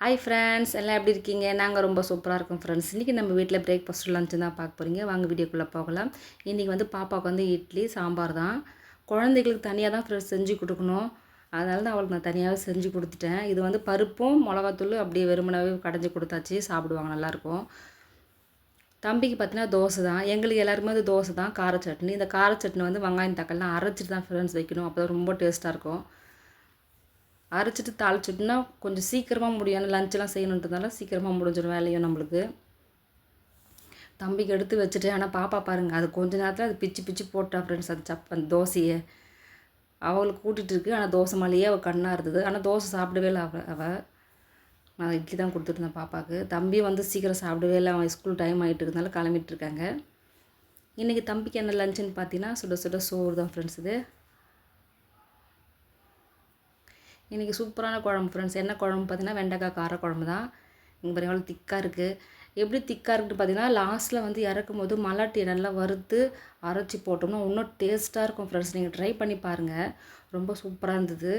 Hi friends எல்லாம் எப்படி இருக்கீங்க? நாங்கள் ரொம்ப சூப்பராக இருக்கோம் ஃப்ரெண்ட்ஸ். இன்றைக்கி நம்ம வீட்டில் பிரேக்ஃபாஸ்ட் லஞ்சு தான் பார்க்க போகிறீங்க. வாங்க வீடியோக்குள்ளே போகலாம். இன்றைக்கி வந்து பாப்பாவுக்கு வந்து இட்லி சாம்பார் தான். குழந்தைகளுக்கு தனியாக தான் ஃப்ரெண்ட்ஸ் செஞ்சு கொடுக்கணும். அதனால தான் அவளுக்கு நான் தனியாகவே செஞ்சு கொடுத்துட்டேன். இது வந்து பருப்பும் மிளகாத்தூள் அப்படியே வெறுமனாவே கடைஞ்சி கொடுத்தாச்சு, சாப்பிடுவாங்க, நல்லாயிருக்கும். தம்பிக்கு பார்த்தீங்கன்னா தோசை தான். எங்களுக்கு எல்லாருமே வந்து தோசை தான், கார சட்னி. இந்த கார சட்னி வந்து வெங்காயம் தக்காளிலாம் அரைச்சிட்டு தான் ஃப்ரெண்ட்ஸ் வைக்கணும். அப்போ தான் ரொம்ப டேஸ்ட்டாக இருக்கும். அரைச்சிட்டு தாளிச்சிட்டுனா கொஞ்சம் சீக்கிரமாக முடியும். ஏன்னா லஞ்செலாம் செய்யணுன்றதுனால சீக்கிரமாக முடிஞ்சிடும் வேலையும் நம்மளுக்கு. தம்பிக்கு எடுத்து வச்சுட்டு, ஆனால் பாப்பா பாருங்கள், அது கொஞ்ச நேரத்தில் அது பிச்சு பிச்சு போட்டா ஃப்ரெண்ட்ஸ். அது அந்த தோசையை அவளுக்கு கூட்டிகிட்டு இருக்கு. ஆனால் தோசை மேலேயே அவள் கண்ணாக இருந்தது. ஆனால் தோசை சாப்பிடவே இல்லை அவள். நான் இட்லி தான் கொடுத்துருந்தேன் பாப்பாவுக்கு. தம்பி வந்து சீக்கிரம் சாப்பிடவே இல்லை. அவன் ஸ்கூல் டைம் ஆகிட்டு இருக்கனால கிளம்பிட்டு இருக்காங்க. இன்றைக்கி தம்பிக்கு என்ன லஞ்சுன்னு பார்த்தீங்கன்னா சுட சுட சோறு தான் ஃப்ரெண்ட்ஸ். இது இன்றைக்கி சூப்பரான குழம்பு ஃப்ரெண்ட்ஸ். என்ன குழம்பு பார்த்தீங்கன்னா வெண்டைக்காய் கார குழம்பு தான். இங்கே பாருங்க எவ்வளோ திக்காக இருக்குது. எப்படி திக்காக இருக்குன்னு பார்த்தீங்கன்னா லாஸ்ட்டில் வந்து இறக்கும் போது மல்லாட்டியை நல்லா வறுத்து அரைச்சி போட்டோம்னா இன்னும் டேஸ்ட்டாக இருக்கும் ஃப்ரெண்ட்ஸ். நீங்கள் ட்ரை பண்ணி பாருங்கள், ரொம்ப சூப்பராக இருந்தது.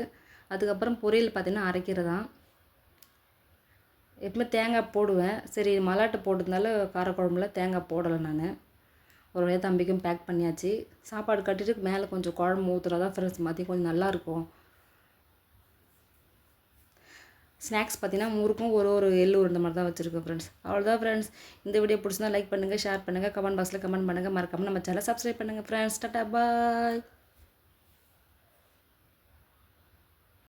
அதுக்கப்புறம் பொரியல் பார்த்தீங்கன்னா அரைக்கிறது தான். எப்பவுமே தேங்காய் போடுவேன். சரி மல்லாட்டை போட்டதுனால காரக்குழம்புல தேங்காய் போடலை நான். ஒரு வழியாக தம்பிக்கும் பேக் பண்ணியாச்சு. சாப்பாடு கட்டிட்டு மேலே கொஞ்சம் குழம்பு ஊற்றுறதா தான் ஃப்ரெண்ட்ஸ். மதியம் கொஞ்சம் நல்லாயிருக்கும். ஸ்நாக்ஸ் பார்த்தீங்கன்னா முறுக்கும் ஒரு எள்ளு உருண்டை மாதிரி தான் வச்சுருக்கோம் ஃப்ரெண்ட்ஸ். அவ்வளோதான் ஃப்ரெண்ட்ஸ். இந்த வீடியோ பிடிச்சிருந்தா லைக் பண்ணுங்கள், ஷேர் பண்ணுங்கள், கமெண்ட் பாக்ஸில் கமெண்ட் பண்ணுங்கள். மறக்காமல் நம்ம சேனலை சப்ஸ்கிரைப் பண்ணுங்கள் ஃப்ரெண்ட்ஸ். டாடா பாய்.